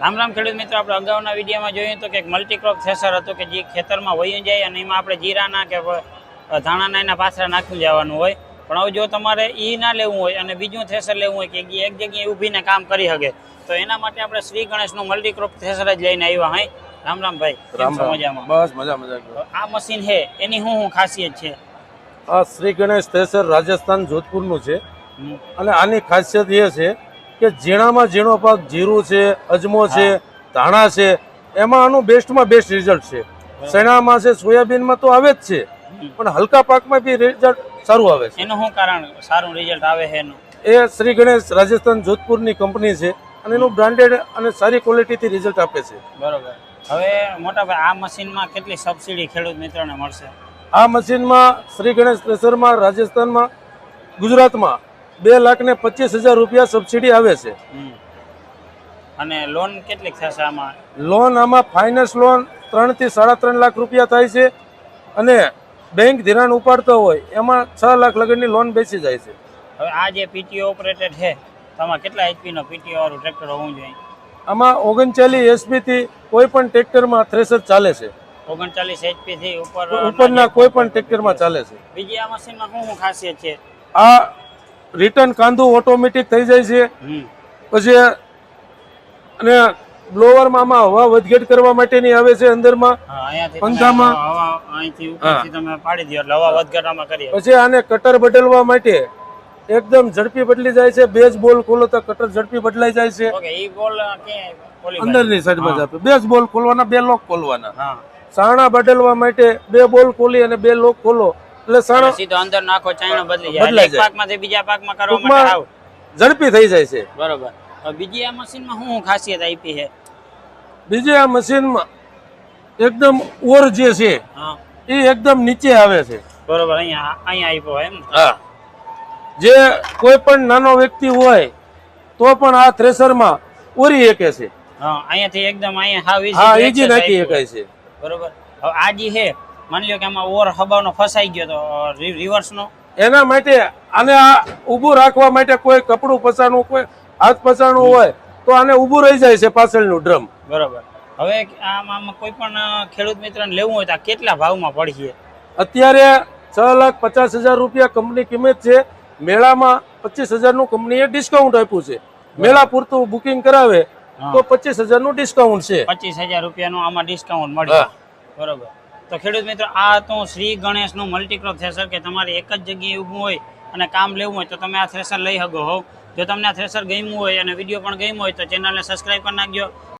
રામ રામ ખેડૂત મિત્રો, આપણે અગાઉના વિડીયોમાં જોયું તો કે મલ્ટીક્રોપ થ્રેસર હતું કે જે ખેતરમાં વયું જાય અને એમાં આપણે જીરાના કે ધાણાના એના પાછળ નાખી જવાનું હોય. પણ હવે જો તમારે એ ના લેવું હોય અને બીજું થ્રેસર લેવું હોય કે એક જગ્યાએ ઊભીને કામ કરી શકે તો એના માટે આપણે શ્રી ગણેશનું મલ્ટીક્રોપ થ્રેસર જ લઈને આવ્યા. હાય રામ રામ ભાઈ, મજામાં? બસ મજા. આ મશીન છે એની શું ખાસિયત છે? આ શ્રી ગણેશ થ્રેસર રાજસ્થાન જોધપુરનું છે અને આની ખાસિયત એ છે કે ઝીણામાં ઝીણો પાક જીરું છે, અજમો છે, ધાણા છે, એમાં આનું બેસ્ટમાં બેસ્ટ રિઝલ્ટ છે. ચણામાં છે, સોયાબીનમાં તો આવે જ છે, પણ હલકા પાકમાં બી રિઝલ્ટ સારું આવે છે. એનું શું કારણ સારું રિઝલ્ટ આવે છે એનું? એ શ્રી ગણેશ રાજસ્થાન જોધપુરની કંપની છે અને એનું બ્રાન્ડેડ અને સારી ક્વોલિટીથી રિઝલ્ટ આપે છે. બરોબર. હવે મોટાભાઈ, આ મશીનમાં કેટલી સબસિડી ખેડૂત મિત્રોને મળશે? આ મશીનમાં શ્રી ગણેશ થ્રેસરમાં રાજસ્થાનમાં, ગુજરાતમાં 2,25,000 રૂપિયા સબસિડી આવે છે. અને લોન કેટલી થશે આમાં? લોન આમાં ફાઇનાન્સ લોન 3 થી 3.5 લાખ રૂપિયા થાય છે અને બેંક ધિરાણ ઉપાડતો હોય એમાં 6 લાખ લગનની લોન બેસી જાય છે. હવે આ જે પીટીઓ ઓપરેટેડ છે તો આમાં કેટલા એચપીનો પીટીઓ વાળું ટ્રેક્ટર હોવું જોઈએ? આમાં 39 એચપી થી કોઈ પણ ટ્રેક્ટરમાં થ્રેસર ચાલે છે. 39 એચપી થી ઉપરના કોઈ પણ ટ્રેક્ટરમાં ચાલે છે. બીજી આ મશીનમાં શું ખાસિયત છે? આ રિટર્ન કાંદું ઓટોમેટિક થઈ જાય છે. પછી અને બ્લોવરમાં આમાં હવા વધઘટ કરવા માટેની આવે છે અંદરમાં પંખામાં. અહીંથી ઉપરથી તમે પાડી દો એટલે હવા વધઘટ આમાં કરીએ. પછી આને કટર બદલવા માટે એકદમ ઝડપી બદલી જાય છે. બેઝ બોલ ખોલો તો કટર ઝડપી બદલાઈ જાય છે. ઓકે, ઈ બોલ કે અંદરની સાઈડમાં જ આપે. બેઝ બોલ ખોલવાના, 2 લોક ખોલવાના. હા. સાણા બદલવા માટે 2 બોલ ખોલી અને 2 લોક ખોલો એટલે સાણા સીધો અંદર નાખો, ચાયણો બદલી જાય. એક પાકમાંથી બીજા પાકમાં કરવા માટે આવ ઝડપી થઈ જાય છે. બરોબર. બીજી આ મશીનમાં શું ખાસિયત આપી છે? બીજી આ મશીનમાં એકદમ ઓર જે છે એ એકદમ નીચે આવે છે. બરોબર. અહીંયા આપ્યો એમ? હા. જે કોઈ પણ નાનો વ્યક્તિ હોય તો પણ આ થ્રેસરમાં ઓરી શકે છે. હા, અહીંયાથી એકદમ અહીંયા ઈજી નાખી શકાય છે. બરોબર. હવે આ જે છે, માની લો કે આમાં ઓર હબાનો ફસાઈ ગયો તો રિવર્સ નો, એના માટે આને આ ઊભું રાખવા માટે કોઈ કપડું પસાણું, કોઈ હાથ પસાણું હોય તો આને ઊભું રહી જાય છે પાછળનું ડ્રમ. બરોબર. હવે આમાં કોઈ પણ ખેડૂત મિત્રને લેવું હોય તો કેટલા ભાવમાં પડશે? અત્યારે 6,50,000 રૂપિયા કંપની કિંમત છે. મેળામાં 25,000 નું કંપનીએ ડિસ્કાઉન્ટ આપ્યું છે. મેળા પૂરતું બુકિંગ કરાવે તો 25,000 નું ડિસ્કાઉન્ટ છે. 25,000 રૂપિયાનું આમાં ડિસ્કાઉન્ટ મળે. બરોબર. તો ખેડૂત મિત્રો, આ તો શ્રી ગણેશનું મલ્ટીક્રોપ થ્રેસર કે તમારે એક જ જગ્યાએ ઊભું હોય અને કામ લેવું હોય તો તમે આ થ્રેસર લઈ શકો હો. જો તમને આ થ્રેસર ગમ્યું હોય અને વિડીયો પણ ગમ્યો હોય તો ચેનલને સબસ્ક્રાઈબ કરી નાખજો.